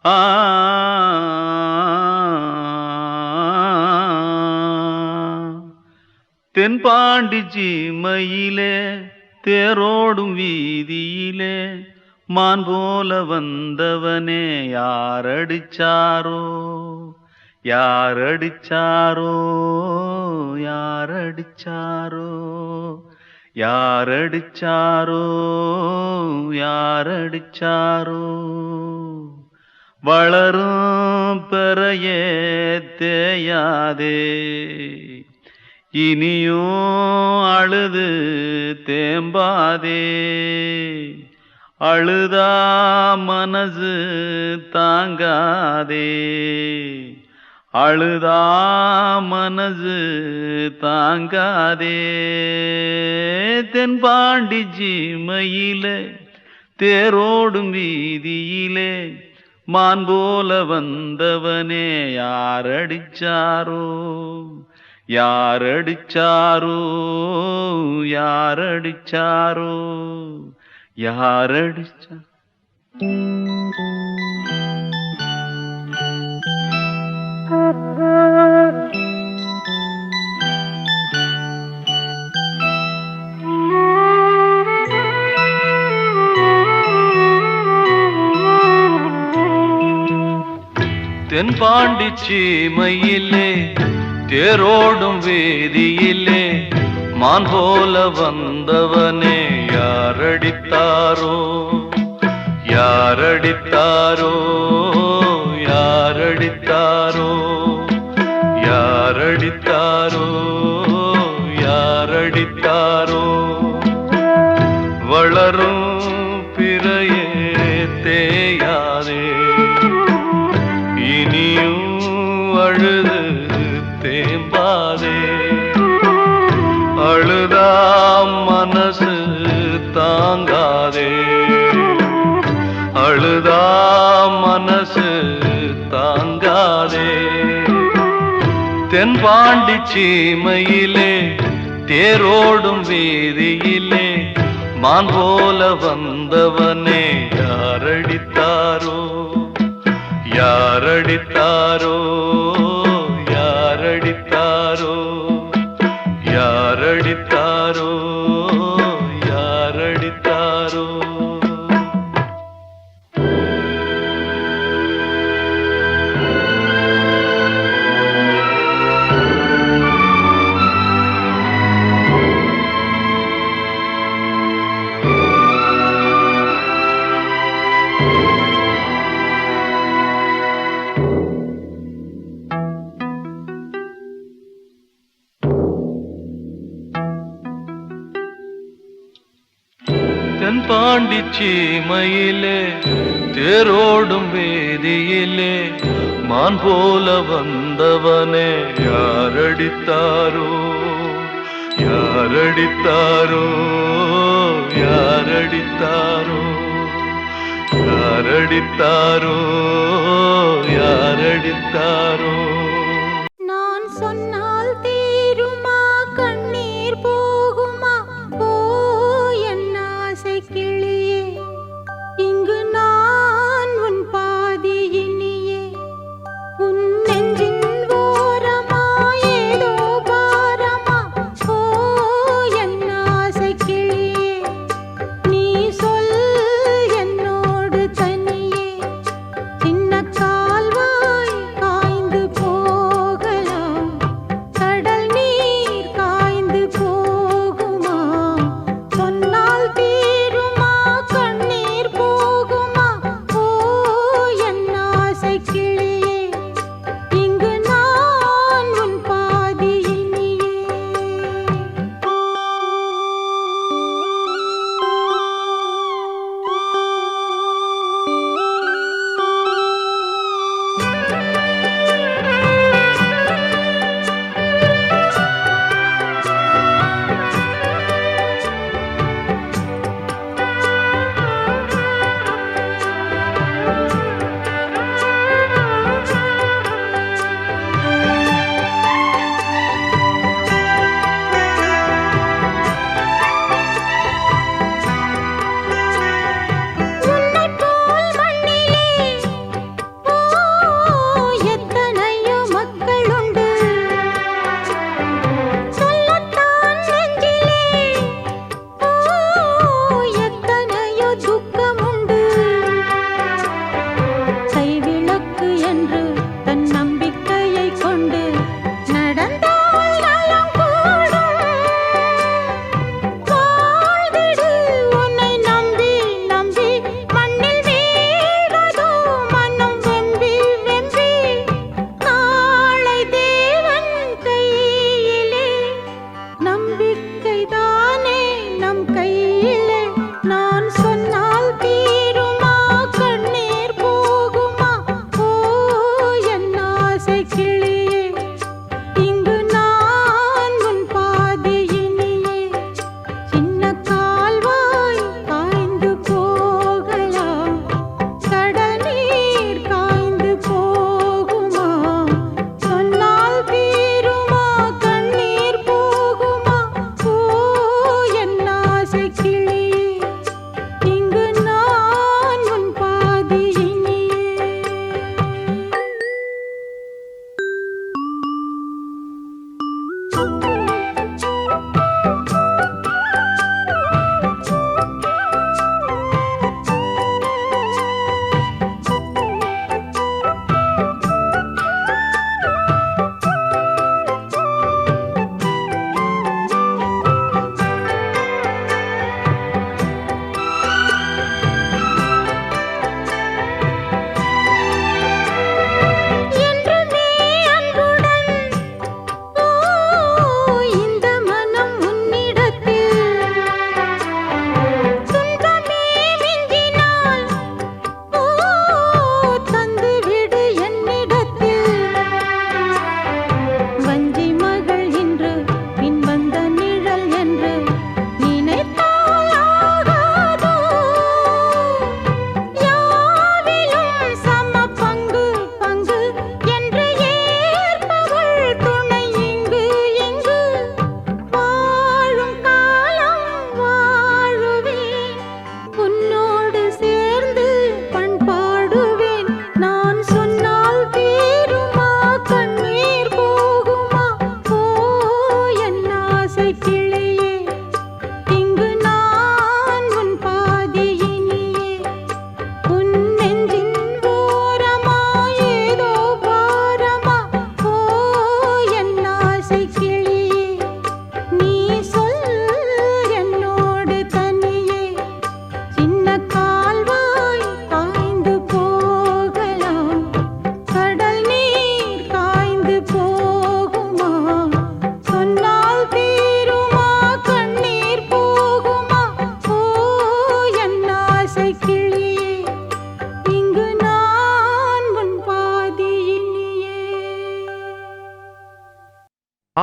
ஆ தென்பாண்டி சீமையிலே தேரோடும் வீதியிலே மான் போல வந்தவனே யாரடிச்சாரோ யாரடிச்சாரோ யாரடிச்சாரோ யாரடிச்சாரோ யாரடிச்சாரோ வளரும் பெறையே தேயாதே இனியும் அழுது தேம்பாதே அழுதா மனசு தாங்காதே அழுதா மனசு தாங்காதே தென்பாண்டி சீமையிலே தேரோடும் வீதியிலே மான் போல வந்தவனே யாரடிச்சாரோ யாரடிச்சாரோ யாரடிச்சாரோ யாரடிச்சா தென்பாண்டி சீமையிலே தேரோடும் வேதியிலே மான் போல வந்தவனே யாரடித்தாரோ யாரடித்தாரோ யாரடித்தாரோ யாரடித்தாரோ யாரடித்தாரோ வளரும் பிறையே தேயாதே இனியும் அழுது தேம்பாதே அழுதா மனசு தாங்காதே அழுதா மனசு தாங்காதே தென்பாண்டி சீமையிலே தேரோடும் வீதியிலே மான் போல வந்தவனே யாரடித்தாரோ யாரடித்தாரோ யாரடித்தாரோ யாரடித்தாரோ யாரடித்தாரோ தென்பாண்டி சீமையிலே தேரோடும் வேதியிலே மான் போல வந்தவனே யாரடித்தாரோ யாரடித்தாரோ யாரடித்தாரோ யாரடித்தாரோ யாரடித்தாரோ நான் சொன்னால் தீருமா கண்ணீர் போகுமா போ என் ஆசை கிளியே இங்கு நான் உன் பாதி இனியே உன் நெஞ்சின் ஓரமா ஏதோ பாரமா போ என் ஆசை கிளியே நீ சொல் என்னோடு தனியே சின்ன கால்வாய் காய்ந்து போ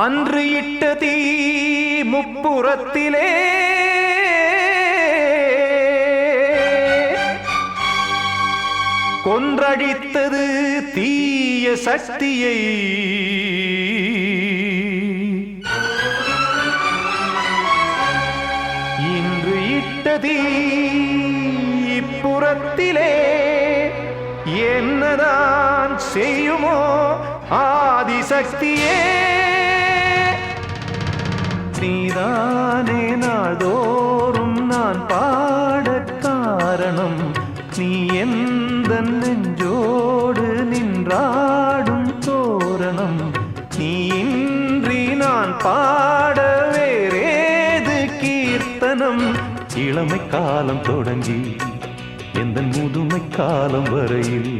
அன்று இட்ட தீ முப்புறத்திலே கொன்றடித்தது தீய சக்தியை. இன்று இட்ட தீ இப்புறத்திலே என்னதான் செய்யுமோ ஆதிசக்தியே. நீதானே நாள்தோறும் நான் பாட காரணம், நீ எந்த நெஞ்சோடு நின்றாடும் தோரணம். நீ இன்றி நான் பாட வேறேது கீர்த்தனம். இளமை காலம் தொடங்கி எந்த முதுமை காலம் வரையில்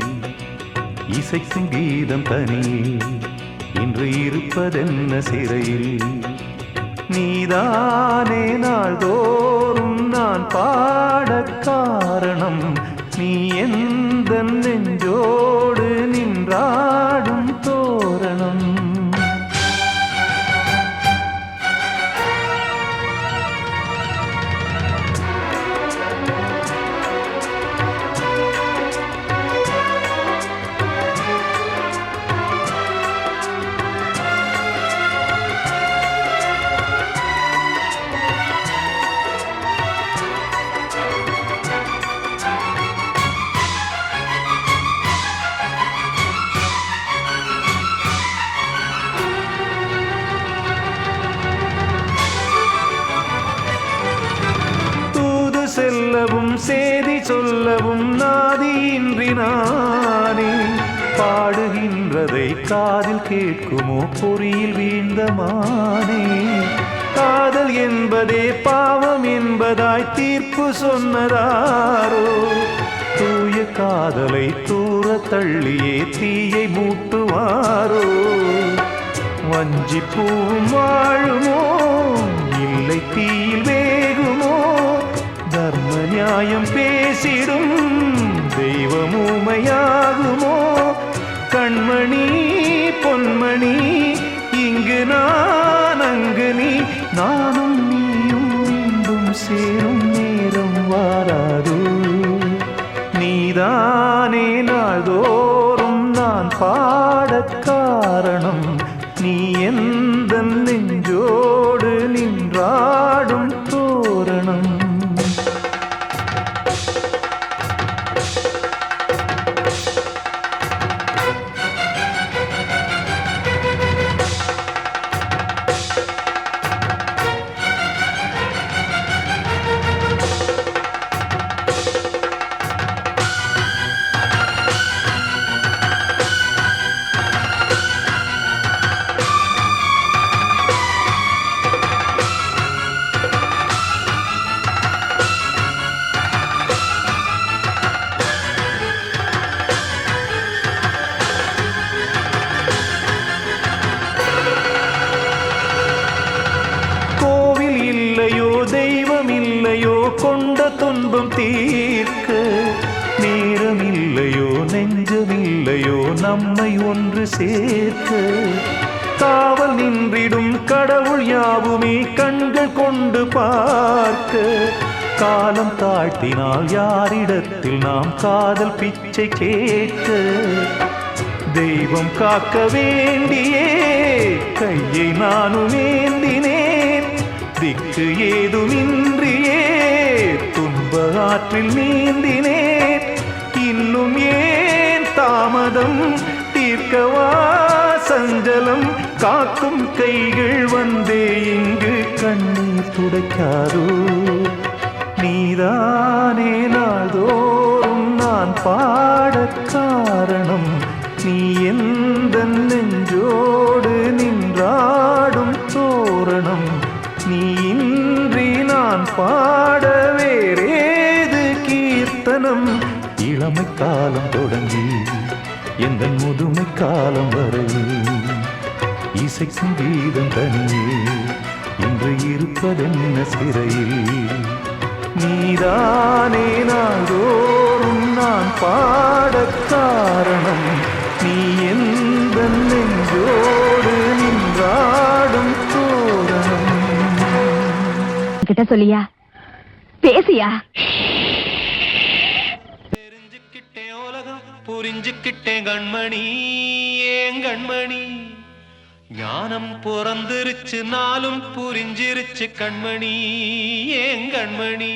இசைக்கும் கீதம் தனியே இன்று இருப்பதென்ன சிறையில். நீதானே நாள்தோறும் நான் பாட காரணம், நீ எந்த நெஞ்சோடு நின்றாடும் தோரணம். செல்லவும் சேதி சொல்லவும் நாதியின்றி நானே பாடுகின்றதை காதில் கேட்குமோ பொறியில் வீழ்ந்த மானே. காதல் என்பதே பாவம் என்பதாய் தீர்ப்பு சொன்னதாரோ. தூய காதலை தூர தள்ளியே தீயை மூட்டுவாரோ. வஞ்சிப்பூவும் வாழுமோ இல்லை தீயில் வேகுமோ. தர்ம நியாயம் பேசிடும் தெய்வம் ஊமையாகுமோ. கண்மணி பொன்மணி இங்கு நான் அங்கு நீ, நானும் நீயும் மீண்டும் சேரும் நேரம் வாராதோ. நீதானே நாள்தோறும் நான் பாட காரணம், நீ எந்த நெஞ்சோடு நின்றாடும் தோரணம். தெய்வம் இல்லையோ கொண்ட துன்பம் தீர்க்க. நேரம் இல்லையோ நெஞ்சமில்லையோ நம்மை ஒன்று சேர்க்க. காவல் நின்றிடும் கடவுள் யாவுமே கண்கள் கொண்டு பார்க்க. காலம் தாழ்த்தினால் யாரிடத்தில் நாம் காதல் பிச்சை கேட்க. தெய்வம் காக்க வேண்டியே கையை நானும் ஏந்தினேன். திக்கு ஏதுமின்றியே துன்ப ஆற்றில் நீந்தினேன். இன்னும் ஏன் தாமதம் தீர்க்கவா சஞ்சலம். காக்கும் கைகள் வந்தே இங்கு கண்ணீர் துடைக்காதோ. நீதானே நாள்தோறும் நான் பாட காரணம், நீ எந்த நெஞ்சோடு நின்றாடும் தோரணம். நீ இன்றி நான் பாட வேறேது கீர்த்தனம். இளமை காலம் தொடங்கி எந்த முதுமை காலம் வரையில் இசைக்கும் கீதம் தனியே இன்று இருப்பதென்ன சிறையில். நீதானே நாள்தோறும் நான் பாட காரணம், நீ எந்த நெஞ்சோடு நின்றாடும் கிட்ட சொல்லியா பேசியா? தெரிஞ்சுக்கிட்டேன் உலகம் புரிஞ்சுக்கிட்டேன் கண்மணி ஏன் கண்மணி ஞானம் பிறந்திருச்சு நாளும் புரிஞ்சிருச்சு கண்மணி ஏன் கண்மணி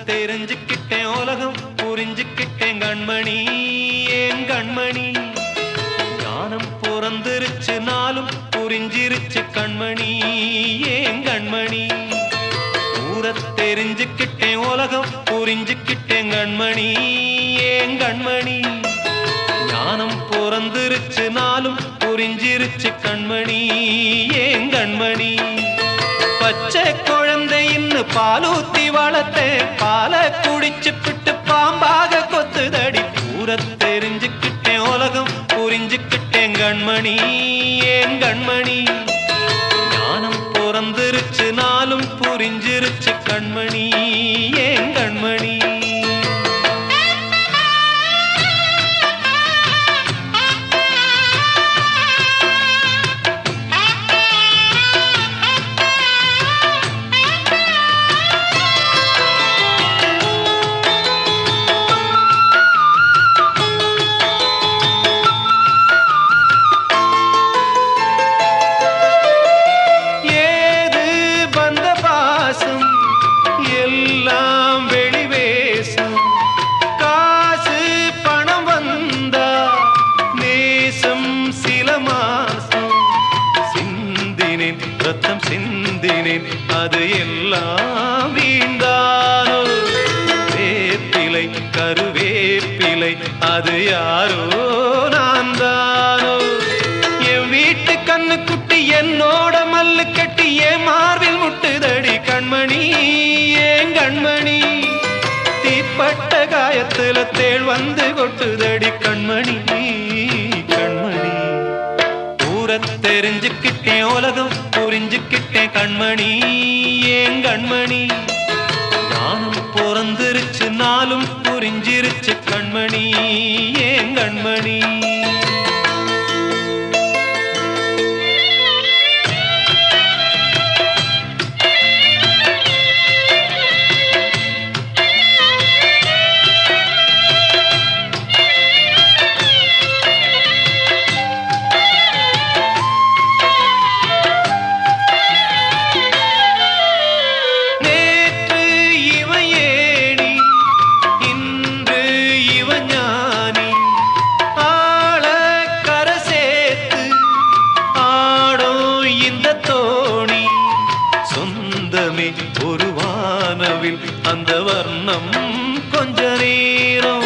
தெரிஞ்சுக்கிட்டேன் உலகம் புரிஞ்சுக்கிட்டேன் கண்மணி ஏன் கண்மணி ஞானம் பிறந்திருச்சு நாளும் புரிஞ்சிருச்சு கண்மணி ஏன் கண்மணி தெரிஞ்சுக்கிட்டேன் உலகம் புரிஞ்சுக்கிட்டேன் கண்மணி ஏன் கண்மணி ஞானம் பிறந்திருச்சு நாளும் புரிஞ்சிருச்சு கண்மணி ஏன் கண்மணி பச்சை குழந்தை இன்னும் பாலூத்தி வளர்த்தேன் பாலை குடிச்சு பிட்டு பாம்பாக கொத்துதடி தெரிஞ்சுக்கிட்டேன் உலகம் புரிஞ்சுக்கிட்டேன் கண்மணி ஏன் கண்மணி ஞானம் பிறந்திருச்சு நாளும் புரிஞ்சிருச்சு கண்மணி ஏன் கண்மணி ரத்தம் சிந்தினேன் அது எல்லாம் வீண்டானோ வேப்பிலை கருவேப்பிலை அது யாரோ நான் தானோ என் வீட்டு கண்ணு குட்டி என்னோட மல்லு கட்டி என் மார்பில் முட்டுதடி கண்மணி ஏன் கண்மணி தீப்பட்ட காயத்துல தேள் வந்து கொட்டுதடி கண்மணி கண்மணி தெரிஞ்சுக்கிட்டேன் உலகம் புரிஞ்சுக்கிட்டேன் கண்மணி ஏன் கண்மணி ஞானம் பிறந்திருச்சு நாளும் புரிஞ்சிருச்சு கண்மணி ஏன் கண்மணி ஒரு வானவில் அந்த வர்ணம் கொஞ்ச நேரம்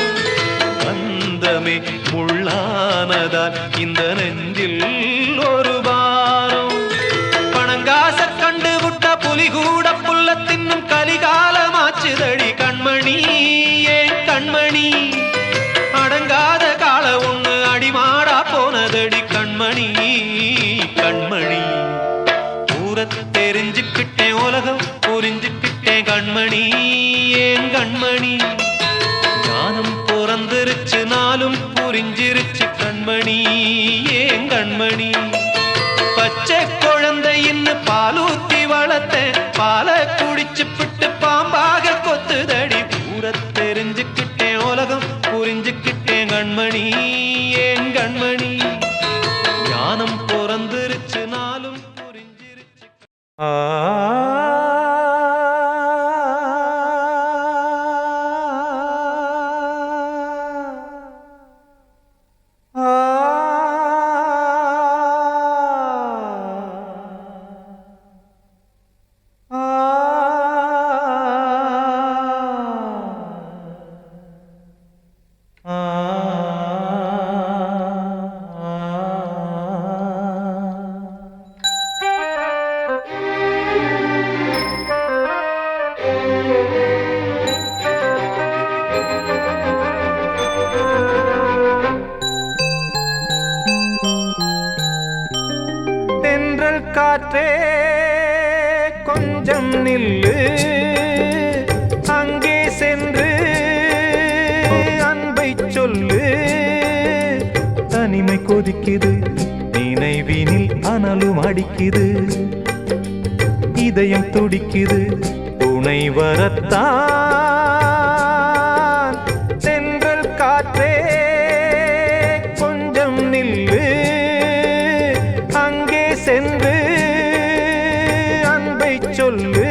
வந்தமே முள்ளானதால் இந்த நெஞ்சில் ஒரு பாரம் பணங்காச கண்டு விட்ட புலி கூட புல்ல தின்னும் கலிகாலமாச்சுதடி கண்மணி ஏன் கண்மணி அடங்காத கால ஒண்ணு அடிமாடா போனதடி கண்மணி கண்மணி தெரிஞ்சுக்கிட்டேன் உலகம் புரிஞ்சுக்கிட்டேன் கண்மணி ஏன் கண்மணி ஞானம் பிறந்திருச்சு நாளும் புரிஞ்சிருச்சு கண்மணி ஏன் கண்மணி பச்சை குழந்தை இன்னும் பாலூத்தி வளர்த்தேன் பாலை குடிச்சு பிட்டு பாம்பாக கொத்துதடி தெரிஞ்சுக்கிட்டேன் உலகம் புரிஞ்சுக்கிட்டேன் கண்மணி ஏன் கண்மணி ஞானம் பிறந்திருச்சு நாளும் காற்றே கொஞ்சம் நில்லு அங்கே சென்று அன்பை சொல்லு கொதிக்குது, நினைவினில் அனலும் அடிக்குது, இதயம் துடிக்குது துணை வரத்தான். தென்றல் காற்றே கொஞ்சம் நில்லு, அங்கே சென்று அன்பை சொல்லு.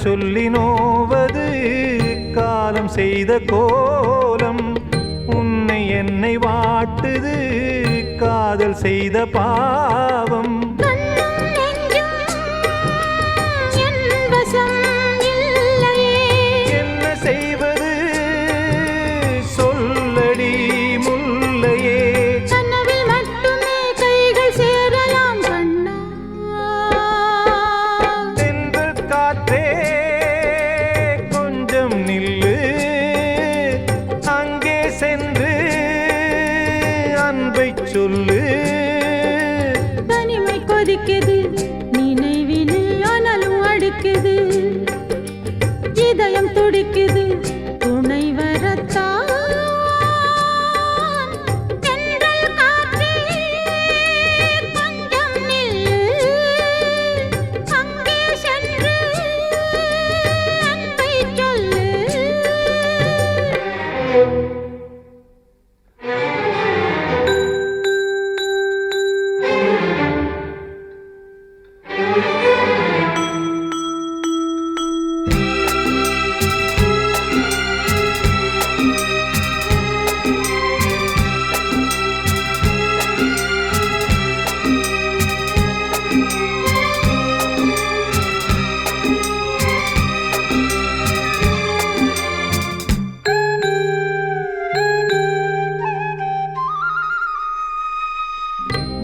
சொல்லி நோவது காலம் செய்த கோலம், உன்னை என்னை வாட்டுது காதல் செய்த பாவம். என்ன செய்வது சொல்லடி முல்லையே, கனவில் மட்டுமே கைகள் சேரலாம் கண்ணா. தென்றல் காற்றே கொஞ்சம் நில்லு, அங்கே சென்று அன்பை சொல்லு. தனிமை கொதிக்குது, நினைவினில் அனலும் அடிக்குது, இதயம் துடிக்குது துணை வரத்தான். தென்றல் காற்றே கொஞ்சம் நில்லு, அங்கே சென்று அன்பை சொல்லு.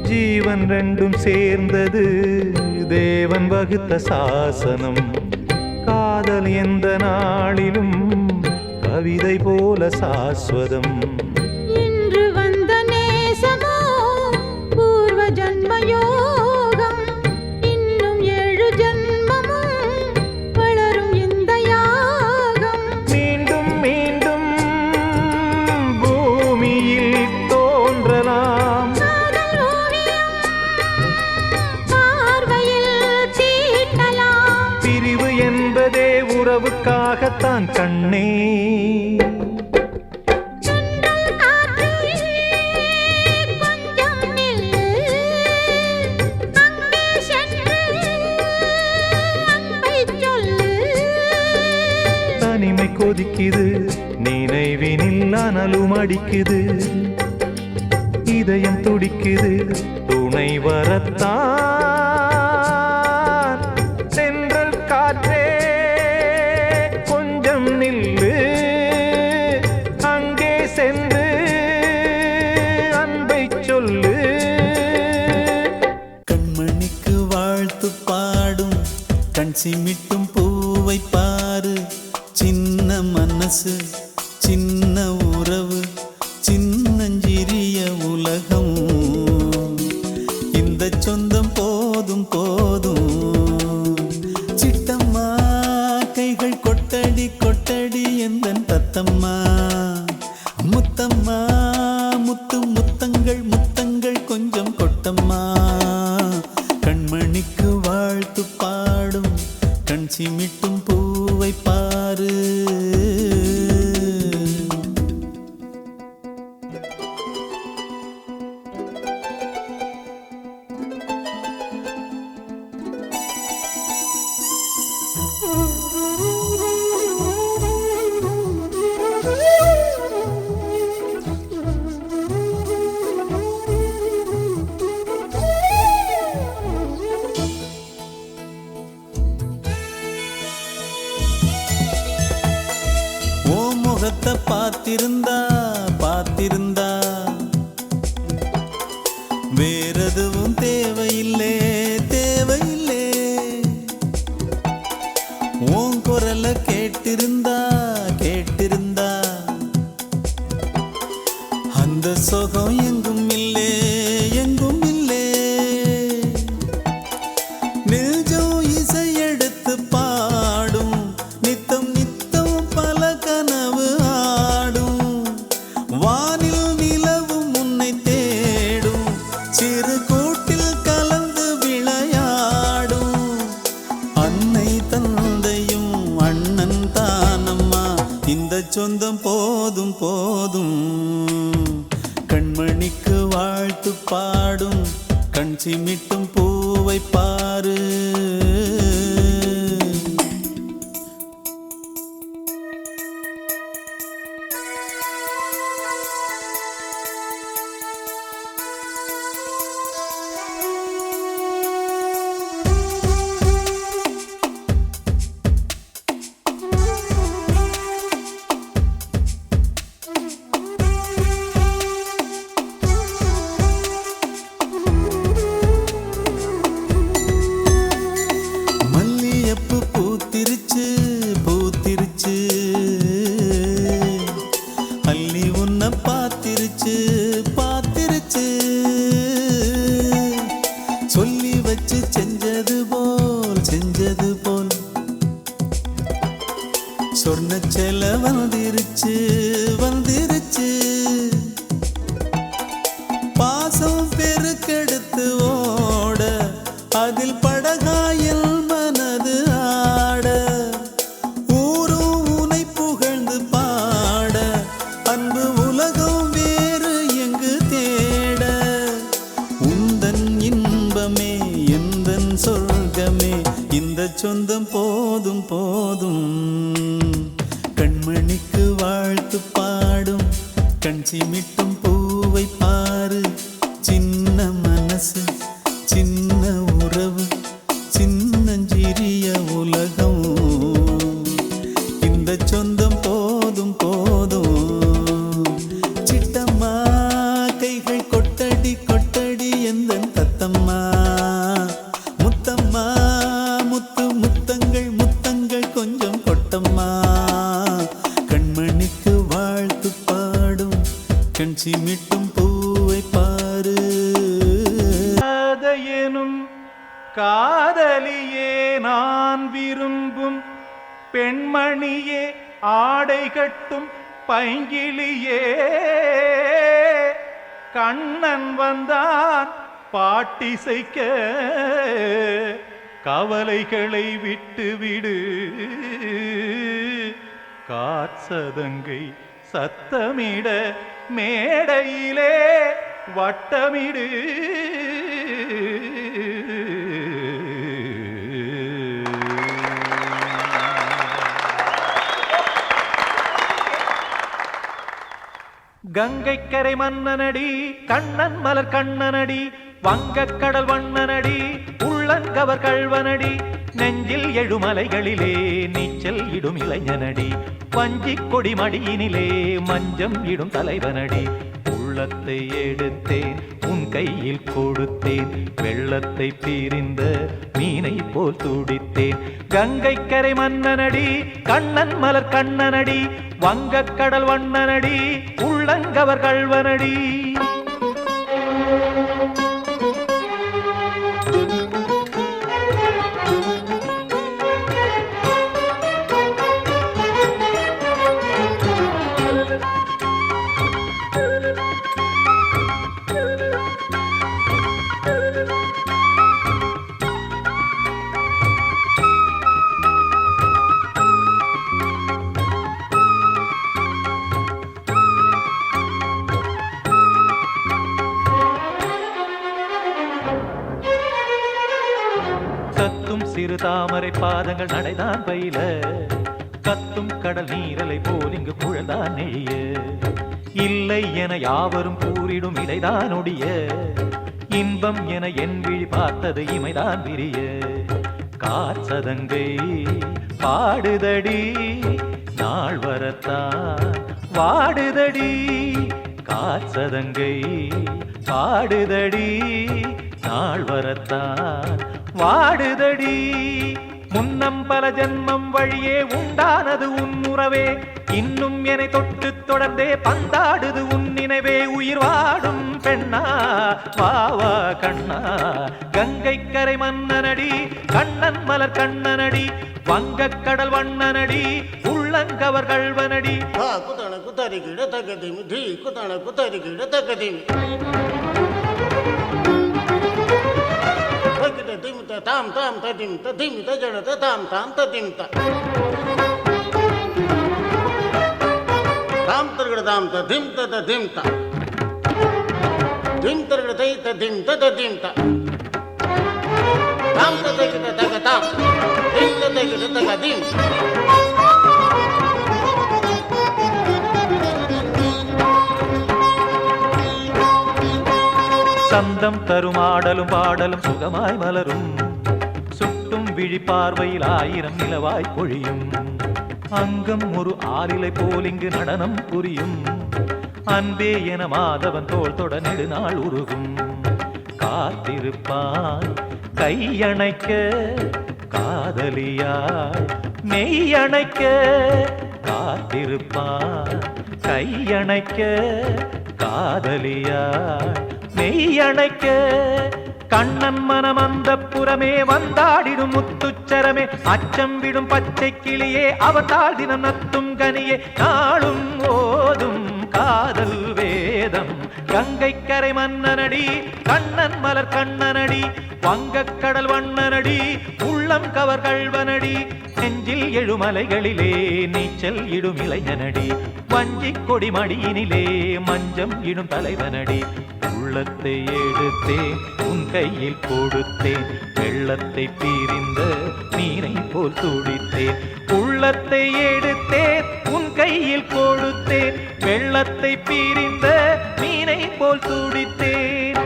ஜீவன் ரெண்டும் சேர்ந்தது தேவன் வகுத்த சாசனம், காதல் எந்த நாளிலும் கவிதை போல சாஸ்வதம். இன்று வந்த நேசமோ பூர்வ ஜன்ம யோகம், இன்னும் 7 ஜன்மமும் வளரும் இந்த யாகம். மீண்டும் மீண்டும் பூமியில் தோன்றலாம், காதல் ஓவியம் பார்வையில் தீட்டலாம். பிரிவு என்பதே உறவுக்காகத்தான் கண்ணே. தென்றல் காற்றே கொஞ்சம் நில்லு, அங்கே சென்று அன்பை சொல்லு. தனிமை கொதிக்குது, நினைவினில் அனலும் அடிக்குது, இதயம் துடிக்குது துணை வரத்தான். தென்றல் காற்றே கொஞ்சம் நில்லு, அங்கே சென்று அன்பை சொல்லு. கண்மணிக்கு வாழ்த்து பாடும் கண் சிமிட்டும் பூவை பாரு, சின்ன மனசு சின்ன உறவு சின்னஞ்சிறிய உலகம், இந்த சொந்தம் போதும் போதும். சிட்டம்மா கைகள் கொட்டடி கொட்டடி எந்தன் தத்தம்மா, முத்தம்மா முத்து முத்தங்கள் முத்தங்கள் கொஞ்சம் கொட்டம்மா. கண்மணிக்கு வாழ்த்து பாடும் கண் சிமிட்டும் பூவை பாரு. சொகம் எங்கும் இல்லே எங்கும் இல்லே நெஞ்சம் இசை எடுத்து பாடும் நித்தம் நித்தம் பல கனவு ஆடும் வானில் நிலவும் உன்னை தேடும் சிறு கூட்டில் கலந்து விளையாடும் அன்னை தந்தையும் அண்ணன் தானம்மா இந்த சொந்தம் போதும் போதும் கண்மணிக்கு வாழ்த்து பாடும் கண் சிமிட்டும் பூவை பாரு மல்லியப்பு பூத்திருச்சு பூத்திருச்சு அள்ளி உன்னை பார்த்திருச்சு பார்த்திருச்சு சொல்லி வச்சு செஞ்சது போல் சொன்ன செல வந்துருச்சு வந்துருச்சு பாசம் பெருக்கெடுத்து ஓட அதில் படகாயில் மனது ஆட ஊரும் உனை புகழ்ந்து பாட அன்பு உலகம் வேறு எங்கு தேட உந்தன் இன்பமே எந்தன் சொர்க்கமே இந்த சொந்தம் போதும் போதும் கண்மணிக்கு வாழ்த்து பாடும் கண் சிமிட்டும் பூவை பாரு சின்ன மனசு சின்ன உறவு சின்னஞ்சிறிய உலகம் இந்த சொந்தம் போதும் போதும் சிட்டம்மா கைகள் கொட்டடி கொட்டடி எந்தன் தத்தம்மா முத்தம்மா முத்து முத்தங்கள் முத்தங்கள் கொஞ்சம் கொட்டம்மா கண்மணிக்கு வாழ்த்து பாடும் கண் சிமிட்டும் பூவை பாரு எனும் காதலியே நான் விரும்பும் பெண்மணியே ஆடை கட்டும் பைங்கிளியே கண்ணன் வந்தான் பாட்டிசைக்க கவலைகளை விட்டுவிடு காற்சதங்கை சத்தமிட மேடையிலே வட்டமிடு கங்கைக்கரை மன்னனடி கண்ணன் மலர் கண்ணனடி வங்கக்கடல் வண்ணனடி உள்ளங்கவர் கள்வனடி நெஞ்சில் எழுமலைகளிலே நீச்சல் இடும் இளைஞனடி வஞ்சிக் கொடி மடியினிலே மஞ்சம் இடும் தலைவனடி உள்ளத்தை எடுத்தேன் உன் கையில் கொடுத்தேன் வெள்ளத்தை பிரிந்த மீனை போல் துடித்தேன் கங்கைக்கரை மன்னனடி கண்ணன் மலர் கண்ணனடி வங்கக்கடல் வண்ணனடி உள்ளங்கவர் கள்வனடி சிறு தாமரை பாதங்கள் நடைதான் பயில கத்தும் கடல் நீரலை போல் இங்கு குழல்தான் நெழிய இல்லை என யாவரும் கூறிடும் இடைதான் ஒடிய இன்பம் என என் விழி பார்த்தது இமைதான் விரிய காற்சதங்கை பாடுதடி நாள் வரத்தான் வாடுதடி காற்சதங்கை பாடுதடி நாள் வரத்தான் வாடுதடி முன்னம் பல ஜென்மம் வழியே உண்டானது உன் உறவே இன்னும் என்னை தொட்டு தொடர்ந்தே பந்தாடுது உன் நினைவே உயிர் வாடும் பெண்ணா வாவா கண்ணா கங்கை கரை மன்னனடி கண்ணன் மலர் கண்ணனடி வங்கக் கடல் வண்ணனடி உள்ளங்கவர் கள்வனடி குத்தண குத்தரி கிட தகதிமி தி குத்தண குத்தரி கிட தகதிமி தகிட திமித தாம் தாம் ததிம் ததிம் தஜட தாம் தாம் ததிம் த தாம் தர்கட தாம் ததிம் ததிம் த திம் தர்கட தை ததிம் ததிம் த தாம் தகிட தக தாம் திம் தகிட தகதிம் சந்தம் தரும் ஆடலும் பாடலும் சுகமாய் மலரும் சுட்டும் விழி பார்வையில் 1000 நிலவாய் பொழியும் அங்கம் ஒரு ஆலிலை போல் இங்கு நடனம் புரியும் அன்பே என மாதவன் தோள் தொட நெடுநாள் உருகும் காத்திருப்பான் கையணைக்க காதலியாய் மெய்யணைக்க காத்திருப்பான் கையணைக்க காதலியாய் மெய்யணைக்க கண்ணன் மனம் அந்த புறமே வந்தாடிடும் முத்துச்சரமே அச்சம் விடும் பச்சை கிளியே அவதால் தினம் நத்தும் கனியே நாளும் ஓதும் காதல் வேதம் கங்கை கரை மன்னனடி கண்ணன் மலர் கண்ணனடி வங்கக் கடல் வண்ணனடி உள்ளம் கவர் கள்வனடி நெஞ்சில் எழுமலைகளிலே நீச்சல் இடும் இளைஞனடி வஞ்சிக் கொடி மடியினிலே மஞ்சம் இடும் தலைவனடி உள்ளத்தை எடுத்தேன் உன் கையில் கொடுத்தேன் வெள்ளத்தை பிரிந்த மீனை போல் துடித்தேன் உள்ளத்தை எடுத்தேன் உன் கையில் கொடுத்தேன் வெள்ளத்தை பிரிந்த மீனை போல் துடித்தேன்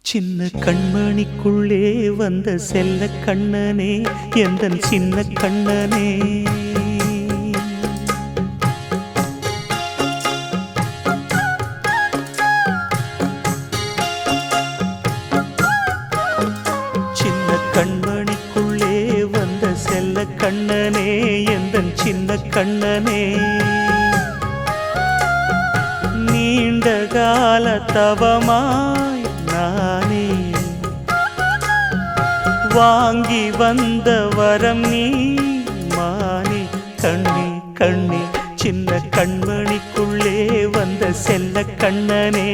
சின்ன கண்மணிக்குள்ளே வந்த செல்ல கண்ணனே எந்தன் சின்ன கண்ணனே சின்ன கண்மணிக்குள்ளே வந்த செல்ல கண்ணனே எந்தன் சின்ன கண்ணனே நீண்ட கால தவமாய் நானே வாங்கி வந்த வரம் நீ மானே கண்ணே கண்ணே சின்ன கண்மணிக்குள்ளே வந்த செல்ல கண்ணனே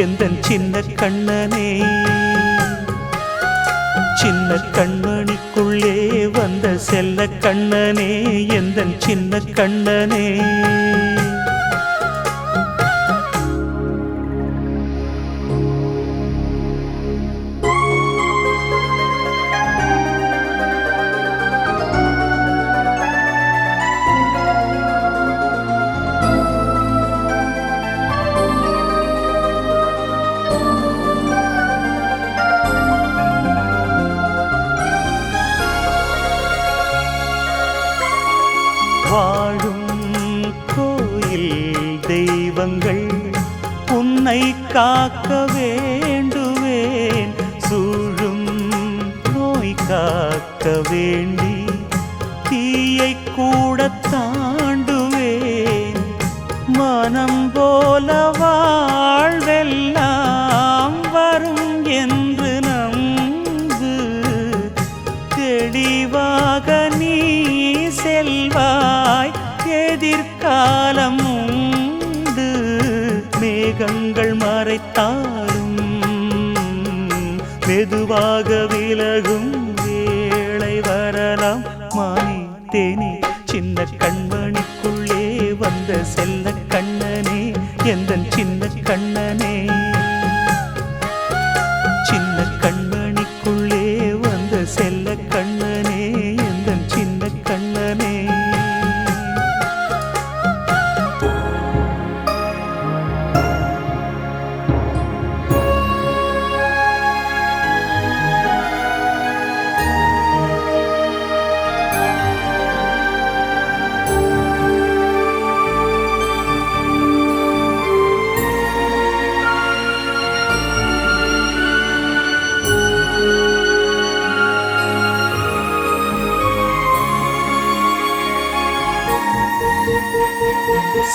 எந்தன் சின்ன கண்ணனே சின்ன கண்மணிக்குள்ளே வந்த செல்ல கண்ணனே எந்தன் சின்ன கண்ணனே வாழும் கோயில் தெய்வங்கள் உன்னை காக்க வேண்டுவேன் சூழும் நோய் காக்க வேண்டி தீயை கூட தாண்டுவேன் மனம் போல வாழ்வெல்லாம் வரும் என்று நம்பு தெளிவாக நீ செல்வாய் எதிர்காலம் உண்டு மேகங்கள் மறைத்தாலும் மெதுவாக விலகும் வேளை வரலாம் மானே தேனே சின்ன கண்மணிக்குள்ளே வந்த செல்ல கண்ணனே எந்தன் சின்ன கண்ணனே சின்ன கண்மணிக்குள்ளே வந்த செல்ல கண்ணனே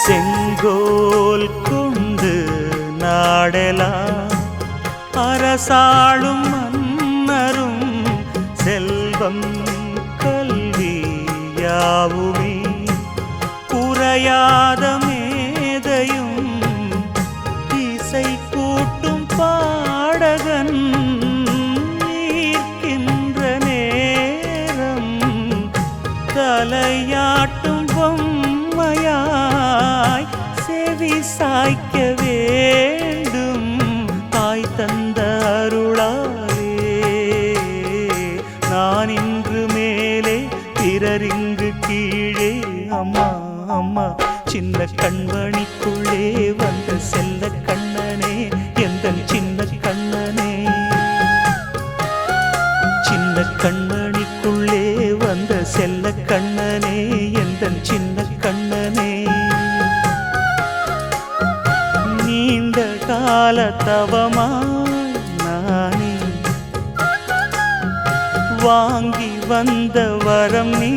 செங்கோல் கொண்டு நாடெலாம் அரசாளும் மன்னரும் செல்வம் கல்வி யாவுமே குறையாத மேதையும் இசை கூட்டும் பாடகன் ஈர்க்கின்ற நேரம் தலையாட்டும் பொம்மையாய் செவி சாய்க்க வேண்டும் தாய் தந்த அருளாலே நான் இன்று மேலே பிறரிங்கு கீழே அம்மா அம்மா சின்ன கண்மணிக்குள்ளே வந்த செல்ல கண்ணனே எந்தன் சின்ன கண்ணனே சின்ன கண்மணிக்குள்ளே வந்த செல்ல கண்ணனே எந்தன் சின்ன கண்ணனே நீண்ட கால தவமாய் நானே வாங்கி வந்த வரம் நீ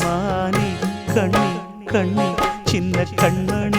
மானே கண்ணே கண்ணே சின்ன கண்மணி